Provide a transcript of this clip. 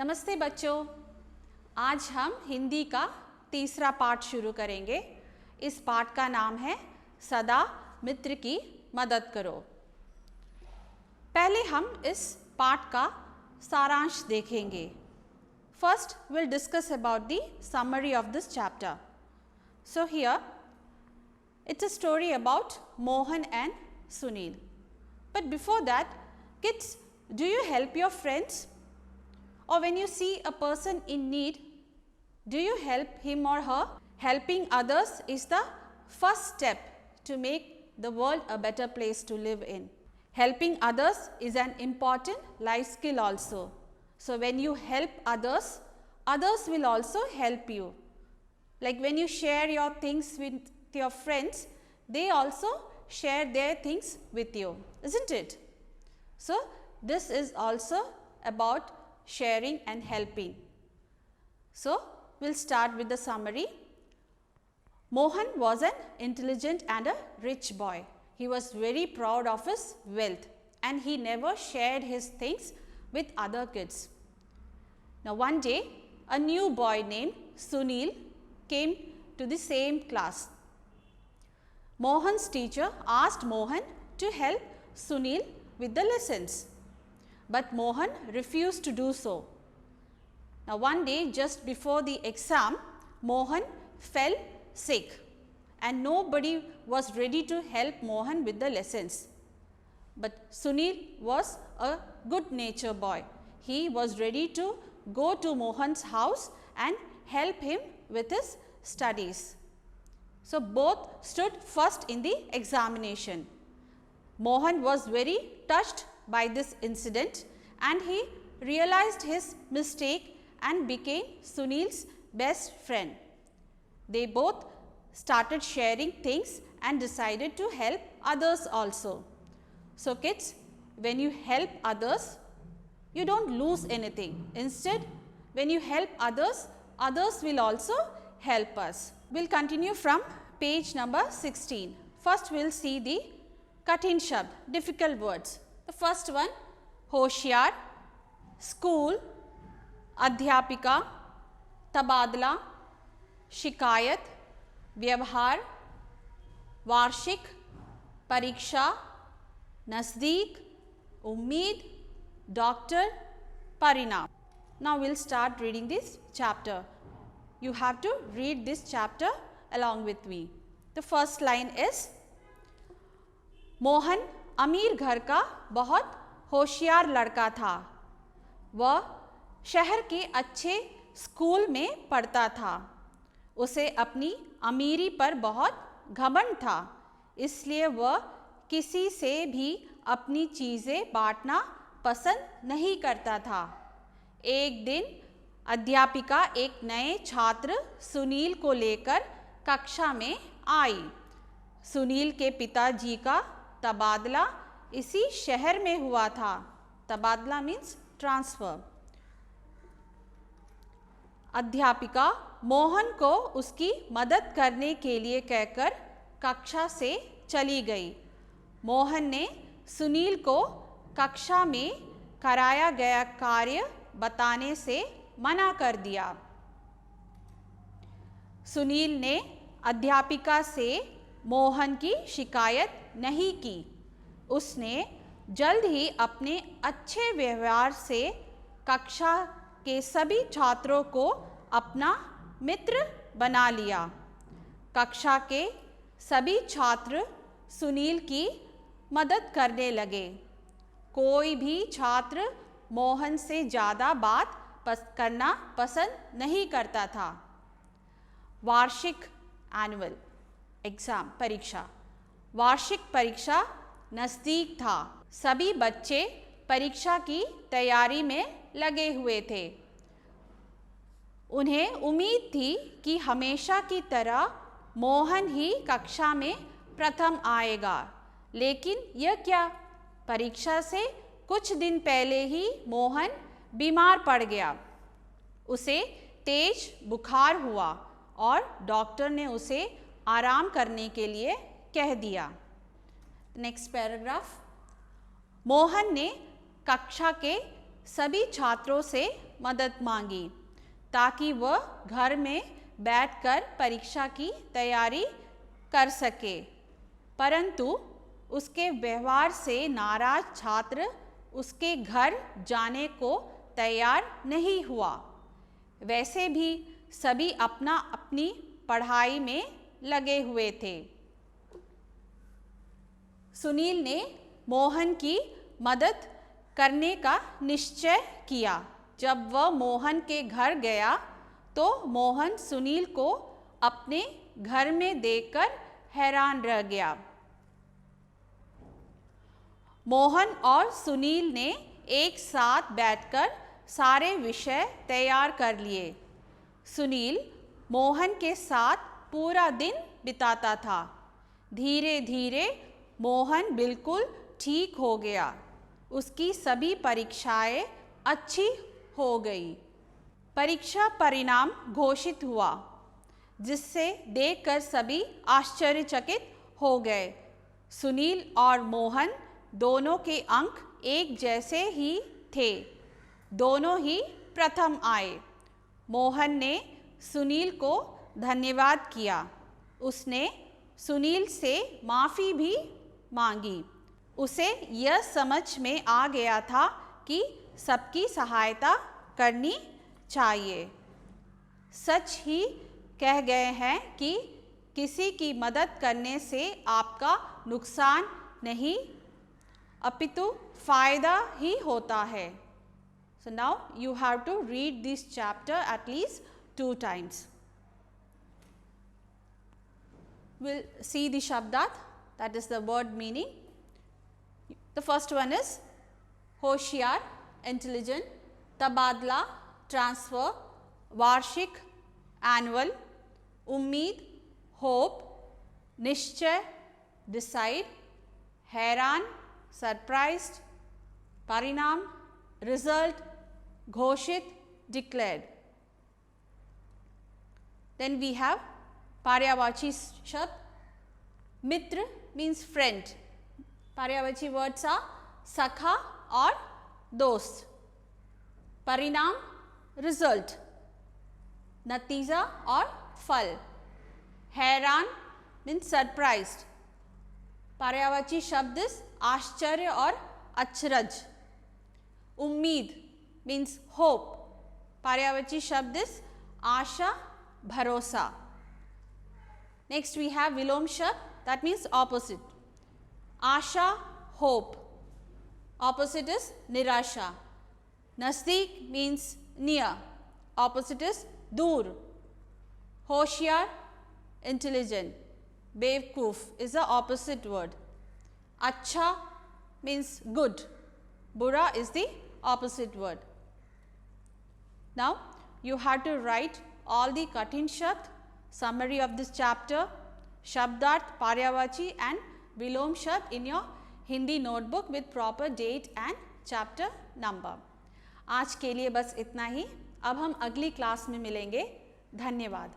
नमस्ते बच्चों, आज हम हिंदी का तीसरा पाठ शुरू करेंगे। इस पाठ का नाम है सदा मित्र की मदद करो। पहले हम इस पाठ का सारांश देखेंगे। First, we'll discuss about the summary of this chapter. So here, it's a story about Mohan and Sunil. But before that, kids, do you help your friends? Or when you see a person in need, do you help him or her? Helping others is the first step to make the world a better place to live in. Helping others is an important life skill also. So when you help others, others will also help you. Like when you share your things with your friends, they also share their things with you, isn't it? So this is also about sharing and helping. So we'll start with the summary. Mohan was an intelligent and a rich boy. He was very proud of his wealth and he never shared his things with other kids. Now one day, a new boy named Sunil came to the same class. Mohan's teacher asked Mohan to help Sunil with the lessons, but Mohan refused to do so. Now one day, just before the exam, Mohan fell sick and nobody was ready to help Mohan with the lessons. But Sunil was a good-natured boy. He was ready to go to Mohan's house and help him with his studies. So both stood first in the examination. Mohan was very touched by this incident and he realized his mistake and became Sunil's best friend. They both started sharing things and decided to help others also. So kids, when you help others, you don't lose anything. Instead, when you help others, others will also help us. We'll continue from page number 16. First, we'll see the Kathin Shabd, difficult words. The first one, Hoshyar, school, Adhyapika, Tabadla, Shikayat, Vyavhar, Varshik, Pariksha, Nazdeek, Ummeed, Doctor, Parinam. Now we'll start reading this chapter. You have to read this chapter along with me. The first line is, Mohan अमीर घर का बहुत होशियार लड़का था। वह शहर के अच्छे स्कूल में पढ़ता था। उसे अपनी अमीरी पर बहुत घमंड था, इसलिए वह किसी से भी अपनी चीज़ें बांटना पसंद नहीं करता था। एक दिन अध्यापिका एक नए छात्र सुनील को लेकर कक्षा में आई। सुनील के पिताजी का तबादला इसी शहर में हुआ था। तबादला मीन्स ट्रांसफ़र। अध्यापिका मोहन को उसकी मदद करने के लिए कहकर कक्षा से चली गई। मोहन ने सुनील को कक्षा में कराया गया कार्य बताने से मना कर दिया। सुनील ने अध्यापिका से मोहन की शिकायत नहीं की। उसने जल्द ही अपने अच्छे व्यवहार से कक्षा के सभी छात्रों को अपना मित्र बना लिया। कक्षा के सभी छात्र सुनील की मदद करने लगे। कोई भी छात्र मोहन से ज़्यादा बात करना पसंद नहीं करता था। वार्षिक एनुअल एग्ज़ाम परीक्षा। वार्षिक परीक्षा नज़दीक था। सभी बच्चे परीक्षा की तैयारी में लगे हुए थे। उन्हें उम्मीद थी कि हमेशा की तरह मोहन ही कक्षा में प्रथम आएगा, लेकिन यह क्या, परीक्षा से कुछ दिन पहले ही मोहन बीमार पड़ गया। उसे तेज बुखार हुआ और डॉक्टर ने उसे आराम करने के लिए कह दिया। Next paragraph. मोहन ने कक्षा के सभी छात्रों से मदद मांगी ताकि वह घर में बैठकर परीक्षा की तैयारी कर सके, परंतु उसके व्यवहार से नाराज छात्र उसके घर जाने को तैयार नहीं हुआ। वैसे भी सभी अपना अपनी पढ़ाई में लगे हुए थे। सुनील ने मोहन की मदद करने का निश्चय किया। जब वह मोहन के घर गया तो मोहन सुनील को अपने घर में देखकर हैरान रह गया। मोहन और सुनील ने एक साथ बैठकर सारे विषय तैयार कर लिए। सुनील मोहन के साथ पूरा दिन बिताता था। धीरे धीरे मोहन बिल्कुल ठीक हो गया। उसकी सभी परीक्षाएं अच्छी हो गई। परीक्षा परिणाम घोषित हुआ, जिससे देखकर सभी आश्चर्यचकित हो गए। सुनील और मोहन दोनों के अंक एक जैसे ही थे। दोनों ही प्रथम आए। मोहन ने सुनील को धन्यवाद किया। उसने सुनील से माफ़ी भी मांगी। उसे यह समझ में आ गया था कि सबकी सहायता करनी चाहिए। सच ही कह गए हैं कि किसी की मदद करने से आपका नुकसान नहीं अपितु फायदा ही होता है। So now you have to read this chapter at least 2 times. We'll see the shabdat, that is the word meaning. The first one is होशियार, intelligent, तबादला, transfer, वार्षिक, annual, उम्मीद, hope, निश्चय, decide, हैरान, surprised, परिणाम, result, घोषित, declared. Then we have पार्यायवाची शब्द. मित्र means friend. पार्यायवाची words are सखा और दोस्त. परिणाम result. नतीजा और फल. हैरान means surprised. पार्यायवाची शब्द आश्चर्य और अचरज. उम्मीद means hope. पार्यायवाची शब्द आशा, भरोसा. Next we have विलोम शब्द, that means opposite. Asha, hope. Opposite is निराशा. नज़दीक means near. Opposite is दूर. होशियार, intelligent. बेवकूफ is the opposite word. अच्छा means good. बुरा is the opposite word. Now you have to write all the Kathin Shabd, summary of this chapter, Shabdat, Paryavachi and Vilom Shabd in your Hindi notebook with proper date and chapter number. आज के लिए बस इतना ही. अब हम अगली class में मिलेंगे. धन्यवाद.